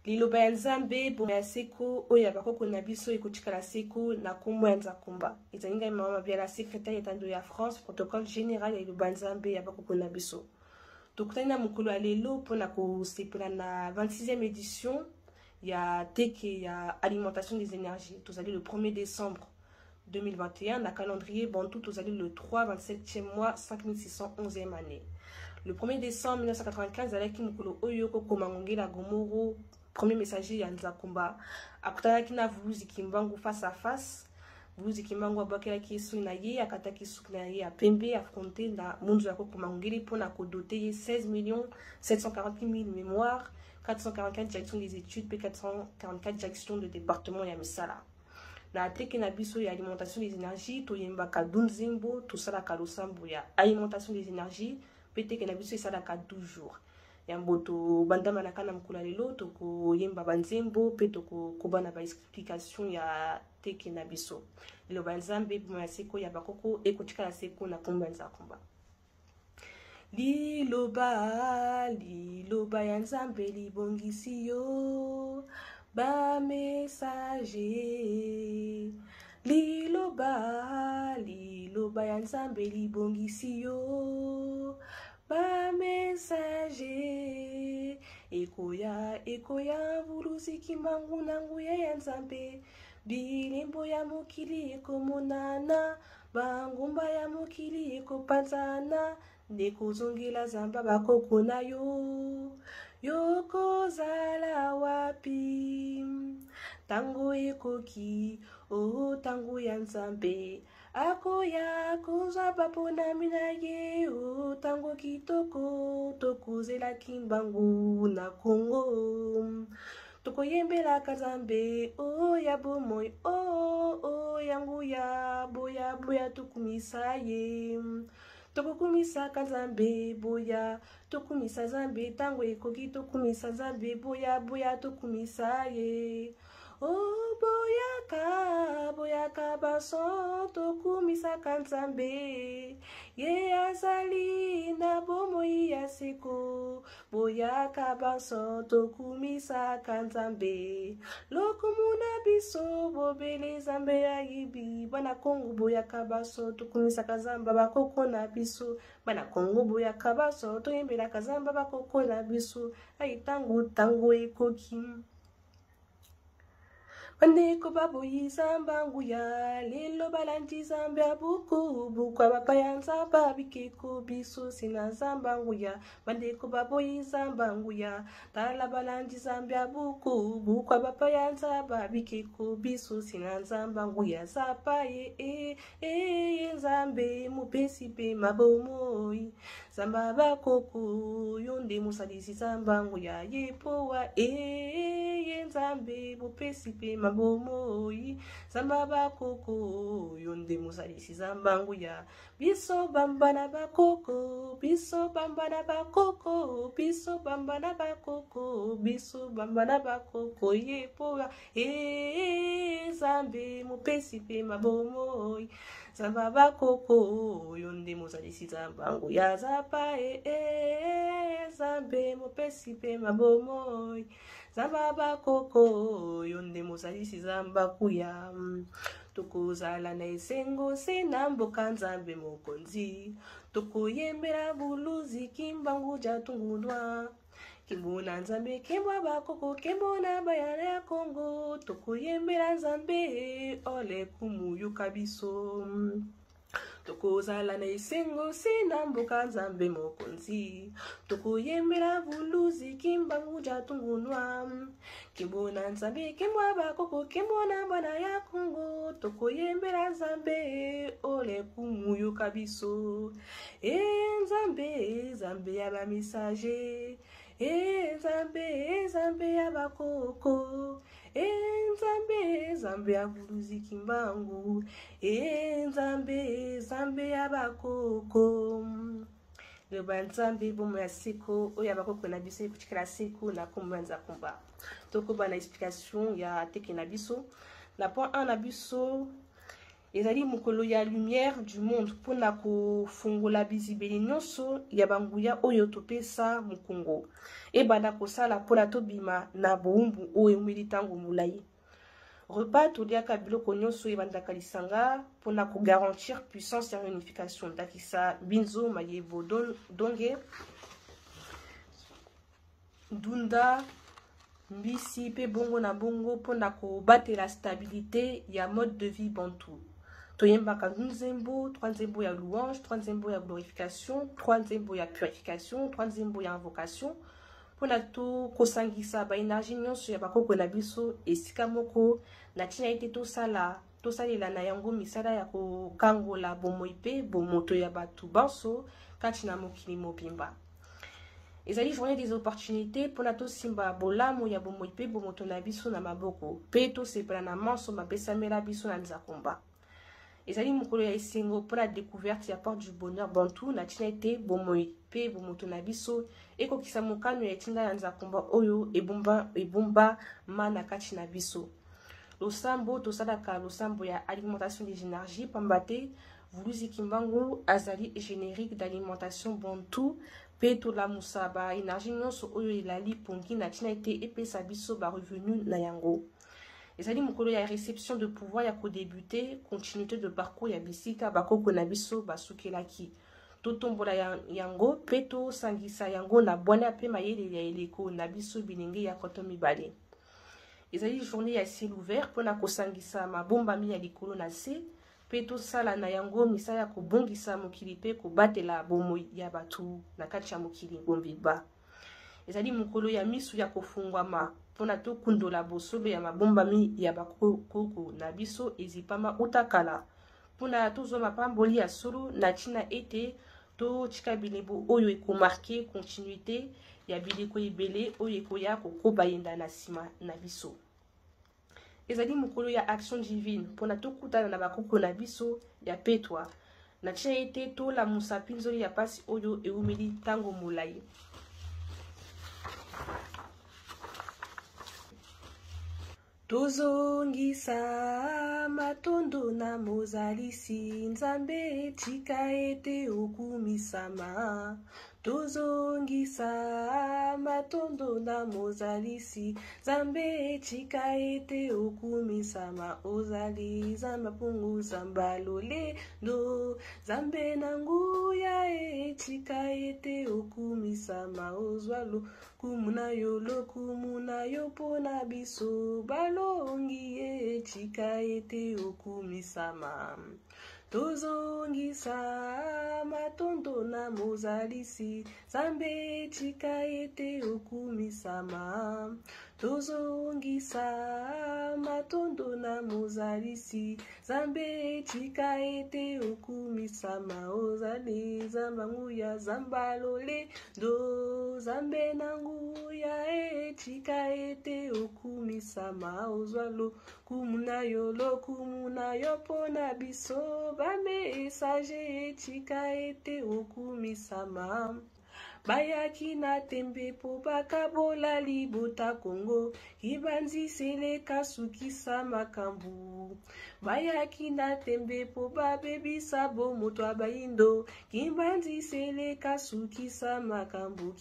liloba ya nzambe bomo ya seko oyo ya bakoko na biso ekotikala seko na kombo ya nzakumba ezali ngai mama bia la secrétaire etando ya France protocole général ya liloba ya nzambe ya bakoko na biso tokutani na mokolo ya lelo mpona kosepela na 26e édition ya teke ya alimentation des énergies tozali le 1er décembre 2021 na calendrier bantu tozali le 3 27e mois 5611e année. Le 1er décembre 1995 alaki mokolo oyo kokoma ngongela gomoro premier messager ya nzakumba akutanaki na Vuluzi Kimbangu face à face. Vuluzi Kimbangu abakelaki yesu na ye akataki suki na ye ya pembe affronté na mundu ya kokoma ngongeli mpona kodote ye 16 740 000 mémoires 444 directions des études p 444 directions de département ya misala na teke na biso ya alimentation des énergies toyembaka dunzembo tosalaka losambo ya alimentation des énergies pe teke na biso esalaka 12 jours yambo tobandama na kana mokolo lelo tokoyemba banzembo pe tokobana ba explication ya teke na biso liloba nzambe bomo ya seko ya bakoko ekotikala seko na kombo ya nzakumba liloba ya nzambe libongisi yo ba messager liloba ya nzambe libongisi yo ba messager ekoya Vuluzi Kimbangu na nguya ya nzambe bilembo ya mokili ekomonana bangumba ya mokili ekopanzana nekozongela zamba bakoko na yo yokozala wapi tango ekoki tango ya nzambe akoya kozwa baponami na ye tango kitoko tokozela Kimbangu na Kongo tokoyembelaka nzambe ya bomoi yangu ya boya tokumisa ye tokokumisaka nzambe boya tokumisa nzambe tango ekoki tokumisa nzambe boya tokumisa ye boyaka baso tokumisaka nzambe ye azali na bomoi ya seko boyaka baso tokumisaka nzambe lokumu na biso bobele nzambe ya yibi bana Kongo boyaka baso tokumisaka nzamba bakoko na biso bana Kongo boyaka baso toyembelaka nzamba bakoko na biso tango ekoki bandeko baboyi nzamba nguya lelo balandi nzambe ya buku abapaya nzamba bikeko biso sina nzamba nguya bandeko baboyi nzamba nguya tala balandi nzambe ya buku abapaya nzamba bikeko biso sina nzamba nguya zapa ye nzambe mopesi pe mabomoi nzamba bakoko yonde mosalisi nzamba nguya yepowa ye nzambe mopesi pe bomoi zamba bakoko yonde mosalisi zamba nguya biso bambana bakoko biso bambana bakoko biso bambana bakoko biso bambana bakoko yepoa zambe mopesi pe mabomoi zamba bakoko yonde mosalisi zamba nguya zapa zambe mopesi pe mabomoi zamba bakoko yonde mosalisi zamba kuya tokozala na esengo se na mboka nzambe mokonzi tokoyembela Vuluzi Kimbangu jatungulwa kimbo na nzambe kimbo bakoko kimbo na bayana ya Kongo tokoyembela nzambe ole kumuyuka biso tokozala na esengo se na mboka nzambe mokonzi tokoyembela Vuluzi Kimbangu jatungulwa kimbo na nzambe kimbo bakoko kimbo na bana ya Kongo tokoyembela nzambe ole kumuyuka biso nzambe ya ba messager nzambe ya bakoko nzambe ya Vuluzi Kimbangu nzambe ya bakoko liloba nzambe bomo ya seko oyo bakoko na biso ekutikala seko na kombo ya nzakumba tokoba na explication ya teke na biso na point 1 na biso ezali mokolo ya lumière du monde mpona kofungola bizibeli nyonso ya banguya oyo topesa mokongo ebanda kosala mpona tobima na bowumbu oyo emeli ntango molai. Repas toliaka biloko nyonso ebandaka lisanga mpona kogarantir puissance ya réunification ndakisa binzo mayebo donge ndunda mbisi mpe bongo na bongo mpona kobatela stabilité ya mode de vie bantu. Toyembaka nzembo, 3 nzembo ya louange, 3 nzembo ya glorification, 3 nzembo ya purification, 3 nzembo ya invocation mpona kosangisa baénergie nyonso ya bakoko na biso esika moko na ntina ete tosalela na yango misala ya kokangola bomoi mpe bomoto ya bato banso kati na mokili mobimba. Ezali journée des opportunités mpona tosimba bolamu ya bomoi mpe bomoto na biso na maboko mpe tosepela na manso mapesamela biso na nzakomba. Ezali mokolo ya esengo mpona découverte ya porte du bonheur bantu na ntina ete bomoi mpe bomoto na biso ekokisa mokano ya etinda ya nzakomba oyo ebomba mana kati na biso. Losambo tosalaka losambo ya alimentation des énergies pamba te Vuluzi Kimbangu azali générique d'alimentation bantu mpe tolamusa baénergie nyonso oyo elali pongi na ntina ete epesa biso barevenu na yango. Ezali mokolo ya réception de pouvoir ya kodébute continuité de parcours ya bisika bakoko na biso basukelaki. Totombola yango mpe tosangisa yango na bwana mpe mayele ya eleko na biso bilenge ya koto mibale. Ezali journée ya ciel ouvert mpona kosangisa mabombami ya likolo na se mpe tosala na yango misala ya kobongisa mokili mpe kobatela bomoi ya bato na kati ya mokili bombiba. Ezali mokolo ya misu ya kofungwama mpona tokundola bosobe ya mabombami ya bakoko na biso ezipama utakala mpona tozwa mapamboli ya solo na ntina ete totika bilebo oyo ekomarke continuité ya bileko ebele oyo ekoya kokoba yenda na nsima na biso. Ezali mokolo ya action divine mpona tokutana na bakoko na biso ya petwa na ntina ete tolamusa mpinzoli ya pasi oyo eumeli ntango molai. Tozongisa matondo na mozalisi nzambe etika ete okumisama. Tozongisa matondo na mozalisi nzambe etika ete okumisama. Ozali zamba pungu zamba lolendo zambe na nguya etika ete okumisama. Ozwalo kumuna yo pona biso balongi etika ete okumisama. Tozongisa matondo na mozalisi zambe etika ete okumisama. Tozongisa matondo na mozalisi zambe etika ete okumisama. Ozali zamba nguya zamba lolendo zambe na nguya etika ete okumisama. Ozwalo kumuna yo pona biso bamesage etika ete okumisama. Bayaki na tembe po bakabola libota Kongo kibanziseleka sukisa makambu. Bayaki na tembe po babebisa bomoto abaindo kibanziseleka sukisa makambu.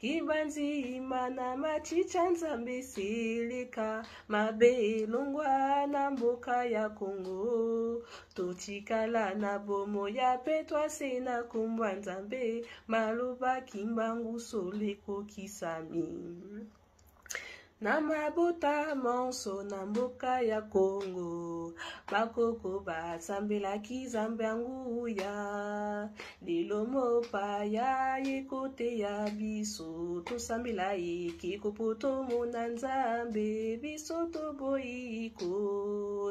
Kimbanzi imana machicha nzambe seleka mabe elongwa na mboka ya Kongo. Totikala na bomo ya petwa sena kumbwa nzambe maloba Kimbangu soleko kisami. Na mabota monso na mboka ya Kongo bakoko basambelaki zambe nguya. Lelo mopaya yekote ya biso tosambela ekeko poto mona nzambe biso toboyiko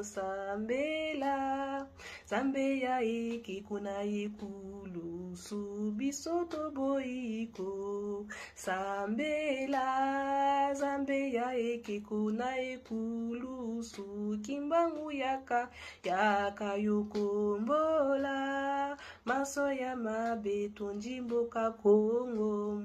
sambela zambe ya ekeko na yekulusu biso toboyiko sambela zambe nzambe ya ekeko na ekulusu kimbangu yaka yokombola maso ya mabe tondi mboka Kongo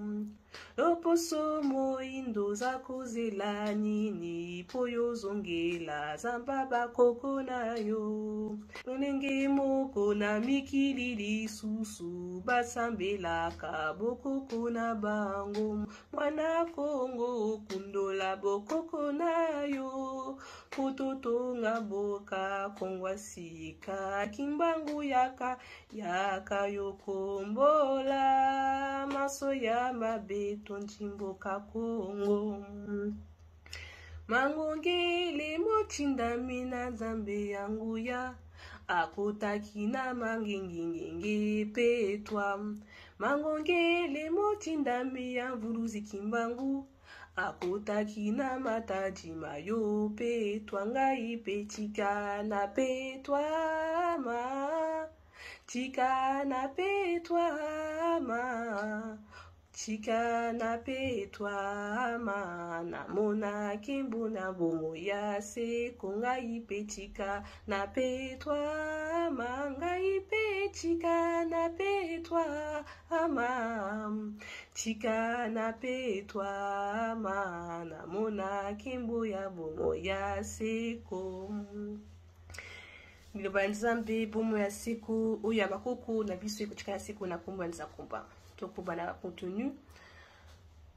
loposo moindo za kozela nini po yozongela zamba bakoko na yo ndenge moko na mikili lisusu basambelaka bokoko na bango mwana Kongo kundola bokoko na yo kutotonga boka kongwa sika kimbangu yaka yokombola maso ya mabe tonjimboka Kongo mangongele mochindami na nzambe yangu ya akotaki na mangengengenge petwa mangongele mochindami ya mvuluzi kimbangu akotaki na mataji mayo petwa ngai pe chika na petwa ma chika na petwa ma chika na petwa ma namona kimbu na bomo ya seko ngai pe chika na petwa ma ngai pe chika na petwa ma chika na petwa ma namona kimbu ya bomo ya seko Miloba nzambe bomo ya seko oya bakoko na biso ekuchika ya seko na kombo nza komba tokuba na contenu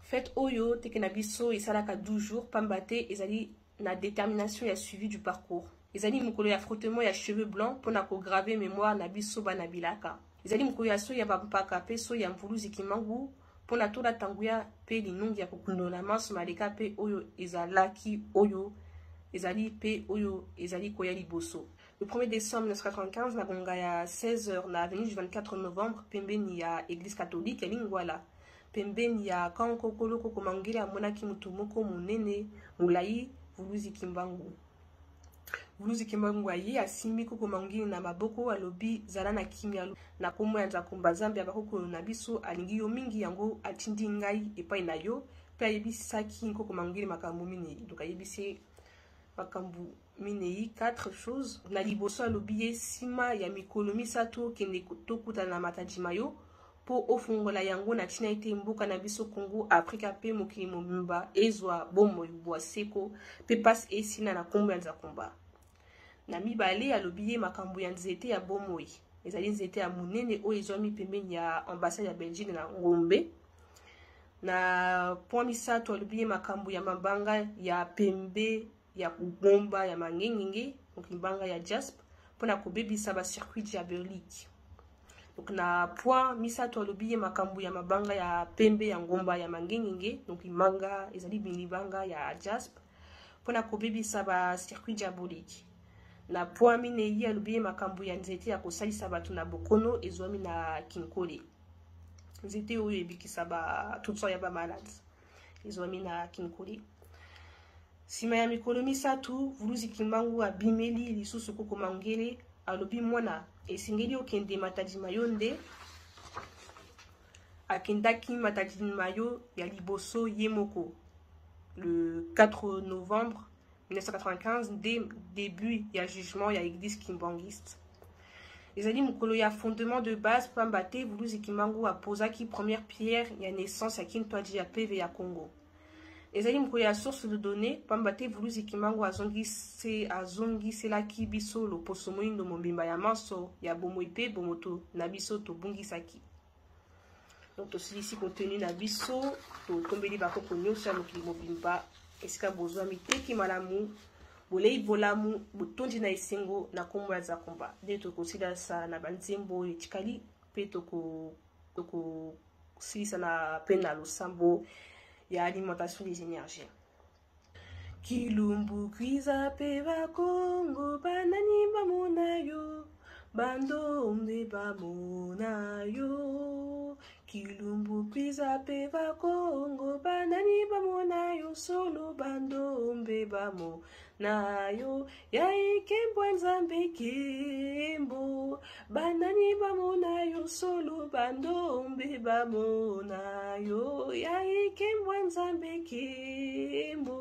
fait oyo teke na biso esalaka 12 jours pambate ezali na détermination ya suivi du parcours ezali mokolo ya frottement ya cheveux blancs pona ko graver mémoire na biso bana bilaka ezali mokolo ya so ya bampaka pe so ya mvuluzi kimangu pona tola tanguya pe linungi ya kokundola maso maleka pe oyo ezalaki oyo ezali pe oyo ezali koya liboso. Le 1er décembre 1995, na gonga ya 16h na avenue du 24 novembre, pembeni ya église catholique ya Lingwala. Pembeni ya kankokolo koko mangela monaki mutu moko munene mulai vuluzi kimbangu. Vuluzi kimbangu ayi asimi koko mangili na maboko alobi zala na kimia na kombo ya nzakomba Zambia bakoko na biso alingi yo mingi yango atindi ngai epai na yo pe ayebisaki koko mangili makambo minei. Donc ayebisi makambu minei 4 choses na liboso alobi sima ya mikolo misato kende tokuta na matajima yo po ofungola yango na tina ete mboka na biso Congo Afrika pe mokili mobimba ezwa bomo bwa seko pe passe esina na kombo ya nzakomba na mibale alobi makambo ya nzete ya bomoi ezali nzete ya munene o ezwami pembeni ya ambassade ya Belgique na Ngombe na point misato alobi makambo ya mabanga ya pembe ya kubomba ya mangengenge donc mbanga ya jasp pona kobebisa ba circuit diabolique donc na point misato alobi makambo ya mabanga ya pembe ya ngomba ya mangengenge donc mbanga ezali binibanga ya jasp pona kobebisa ba circuit diabolique na point minei alobi makambo ya nzete ya kosalisa batu na bokono ezwami na kinkole nzete oyo ebikisa ba toutes sortes ya ba malades ezwami na kinkole. Sima ya mikolo misatu vuluzi kimbangu abimeli lisusu koko mangele alobi mwana esingeli okende matajima yo nde akendaki matajima yo ya liboso yemoko le 4 novembre 1995 début ya jugement ya église kimbangiste ezali mokolo ya fondement de base pambate vuluzi kimbangu apozaki première pierre ya naissance ya kintwaji ya PV ya Congo. ezali mokolo ya source de données pambate vuluzi kimbangu azongiselaki biso loposo moindo mobimba ya manso ya bomoi pe bomoto na biso tobungisaki. Donc tosilisi contenu na biso totombeli bakoko nyonso ya mokili mobimba esika bozwami teki malamu bolei bolamu botondi na esengo na kombo ya nzakomba nde tokosilasa na banzembo etikali pe tokosilisa na pe na losambo ya alimentation des énergies. Kilumbu kwiza pe bakongo banani bamona yo bandombe bamona yo kilumbu kwiza pe bakongo banani bamona yo solo bandombe bamona yo yaikembo nzambe kembo banani bamona yo solo bandombe bamona yo yaikembo nzambe kembo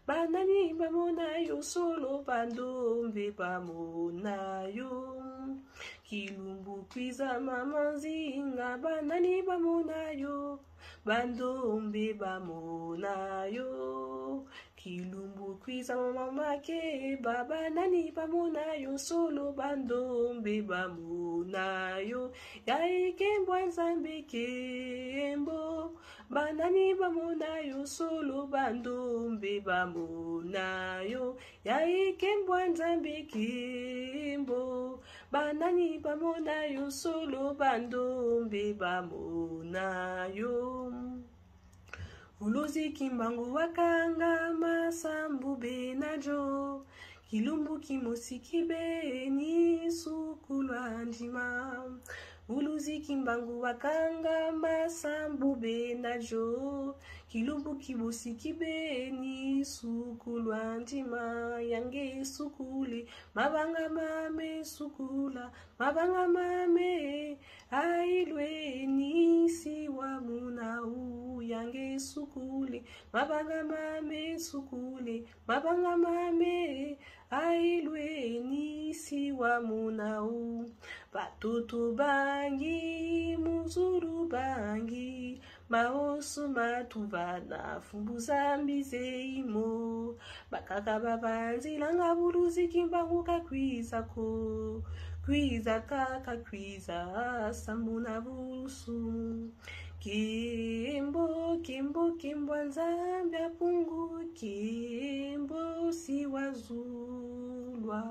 banani bamona yo solo bandombe bamona yo kilumbu kwiza mama zinga banani bamona yo bandombe bamona yo kilumbu kwiza mama ke baba nani bamona yo solo bandombe bamona yo yaikembo nzambe kembo banani bamona yo solo bandombe bamona yo yaikembo nzambe kembo banani bamona yo solo bandombe bamona yo Ulozi kimbangu wakanga masambu benajo Kilumbu kimosi kibe ni sukulwa njima Ulozi kimbangu wakanga masambu benajo Kilumbu kimosi kibe ni sukulwa njima Yange sukuli mabanga mame sukula Mabanga mame ailwe ni siwa munau Yange sukuli mabanga mame sukuli Mabanga mame ailwe ni siwa munau Batutu bangi muzuru bangi Maosu matuvana fumbuza mbizeimo Bakaka babanzi langa buluzi kimbangu kakwizako Kwiza kaka kwiza samuna busu Kimbo kimbo kimbo nzambe apungu Kimbo siwazulwa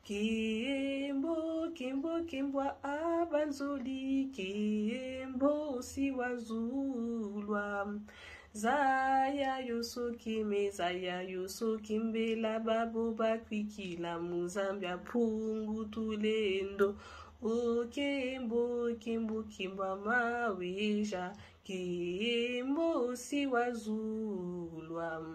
Kimbo kimbo kimbo abanzoli Kimbo siwazulwa Zaya yosokime zaya yosokimbela babo bakwikila muzambia pungu tulendo O kimbo kimbo kimbo maweja Kimbo siwazulwa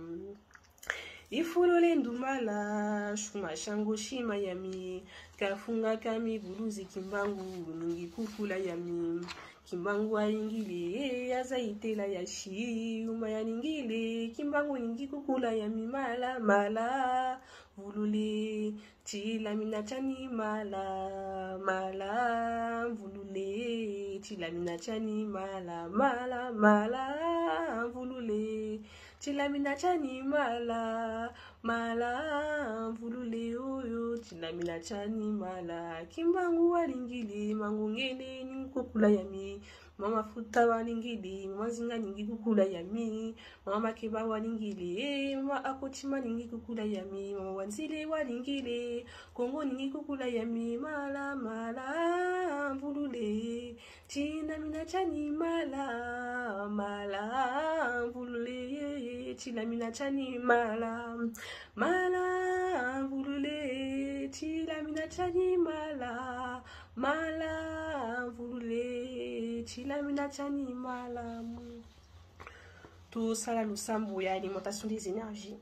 Ifulole ndumala shuma shango shima yami Kafunga kami buluzi kimbangu ningi kukula yami Kimbangu ayingile azaitela yashi umaya ningile Kimbangu ningi kukula yami mala mala Vulule chila minachani mala mala Vulule chila minachani mala mala mala Vulule chila minachani mala mala Vulule oyo chila minachani mala Kimbangu walingili mangungene ninkukula yami Mama futa walingili mama zinga ningi kukula yami Mama keba walingili mama akochima ningi kukula yami Mama wanzile walingili Kongo ningi kukula yami mala mala Vulule china minachani mala mala Vulule chila minachani mala mala Vulule chila minachani mala mala Vulule chila minachani mala Tout ça la lusambu ya alimentation des énergies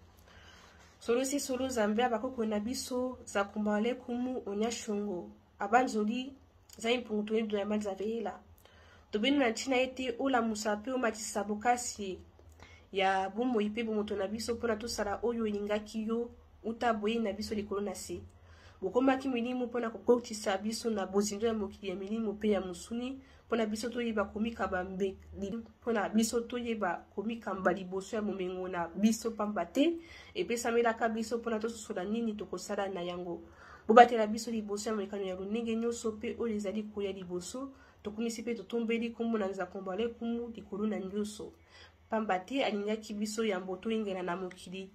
Solo si solo zambia bakoko na biso za kumbale kumu onyashungo abanzoli za impungutu yedu ya manza veila Tobinu na china ete ola musape o matisabokasi ya bumo ipe bumoto na biso pona tosala oyo elingaki yo utaboye na biso likolo na se Bokomaki milimu pona kokotisa biso na bozindo ya mokili ya milimu pe ya musuni pona biso toyeba komika bambe pona biso toyeba komika mbali boso ya momengo na biso pambate epesamelaka biso pona tososola nini tokosala na yango bobatela biso liboso ya molekano ya lunenge nyonso pe oyo ezali koya liboso tokomisi pe totombeli kombo na nzakombale kumu likolo na nyonso pambate alingaki biso ya mboto ingena na mokili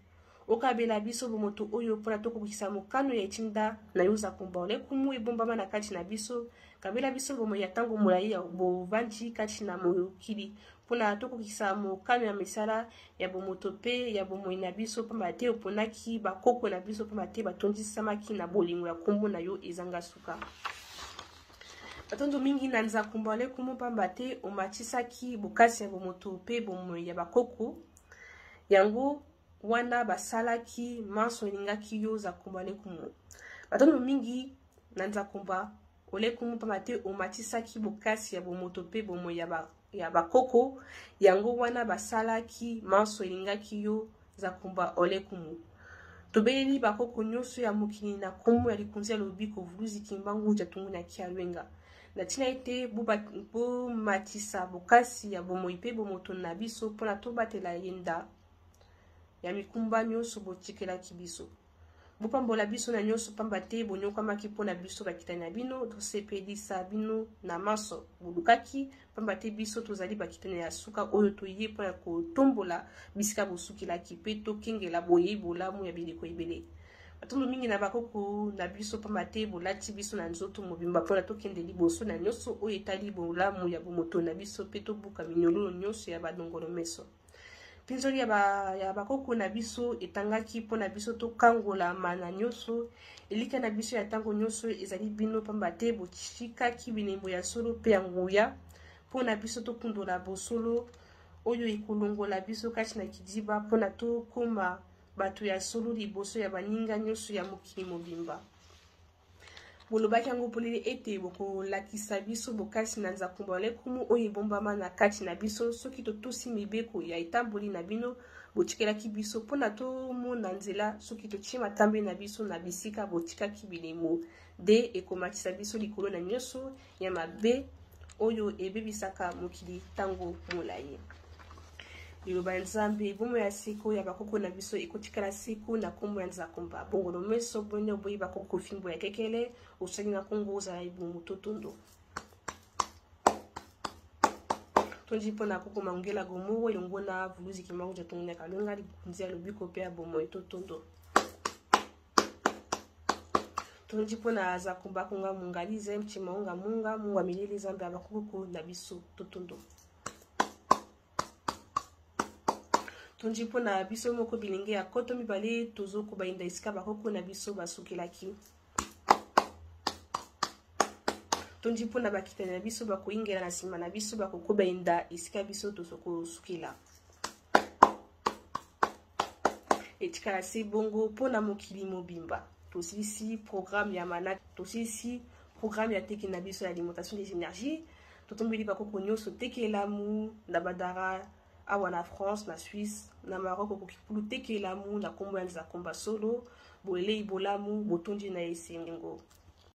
okabela biso bomoto oyo pona tokokisa mokano ya etinda na yoza kombale kumu ebombama na kati na biso kabela biso bomo ya tango molai ya bovanji kati na mokili pona tokokisa mokano ya misala ya bomoto pe ya bomoi na biso pambate oponaki bakoko na biso pambate batondisamaki na bolingo ya kombo na yo ezanga suka Batondo mingi na nzakombale kumu pambate omatisaki bokasi ya bomoto pe bomoi ya bakoko yango wana basalaki manso elingaki yo za kombale kumu Batondo mingi na nzakomba ole kumu pambate omatisaki bokasi ya bomoto pe bomoi ya bakoko yango wana basalaki manso elingaki yo za kumba ole kumu. Tobeli bakoko nyonso ya mokili na kombo ya likonzi ya lobiko vuluzi kimbangu jatungu na kialwenga. Na tina ete bo matisa bokasi ya bomoi pe bomoto na biso pona tobatela yenda ya mikumba nyonso botikela kibiso. Bopambola biso na nyonso pamba te bonyokamaki mpona biso bakitani na bino tosepelisa bino na maso bolukaki pamba te biso tozali bakitani ya suka oyo toye mpona kotombola bisika bosukilaki pe tokengela boye bolamu ya bileko ebele. Batondo mingi na bakoko na biso pamba te bolati biso na nzoto mobimba mpona tokende liboso na nyonso oyo etali bolamu ya bomoto na biso pe tobuka minyololo nyonso ya badongolo meso. Pinzoli ya bakoko na biso etangaki mpona biso tokangola mana nyonso elika na biso ya tango nyonso ezali bino pamba te botikaki bilembo ya solo pe ya nguya mpona biso tokundola bosolo oyo ekolongola biso kati na kidiba mpona tokoma bato ya solo liboso ya baninga nyonso ya mokili mobimba. Bolobaki yango polele ete bokolakisa biso bokasi na nzakumba olekumu oyo ebombama na kati na biso soki totosi mibeko ya etamboli na bino botikelaki biso mpona tomona nzela soki totie matambe na biso na bisika botikaki bilemo de ekomatisa biso likolo na nyonso ya mabe oyo ebebisaka mokili tango molayi. Liloba nzambe bomo ya siko ya bakoko na biso ekotikala siku na kombo ya nzakumba bongo meso bonne oboyi bakoko fimbo ya kekele osali na kongo ozala ibumu totondo. Tonji pona koko mangela gomo elongo na vuluzi kimango jatongo na kalonga likunzi ya lobiko pe ya bomo totondo. Tonji pona zakumba konga mungalize mchimaunga munga munga milili zambe abakoko na biso totondo. Tonji pona biso moko bilenge ya koto mibale tozo kobainda isika bakoko na biso basukelaki. Tonji pona bakitani na biso bakoingela na nsima na biso bakokobainda isika biso tosoko sukila. Etikala se bongo pona mokili mobimba. Tosilisi programme ya mana, tosilisi programme ya teki na biso ya alimentation des énergies. Totombeli bakoko nyonso teki elamu na badara awa na France, na Suisse, na Maroc okokipulu teki elamu na kombo ya nzakumba solo, bolei bolamu botonji na esengo.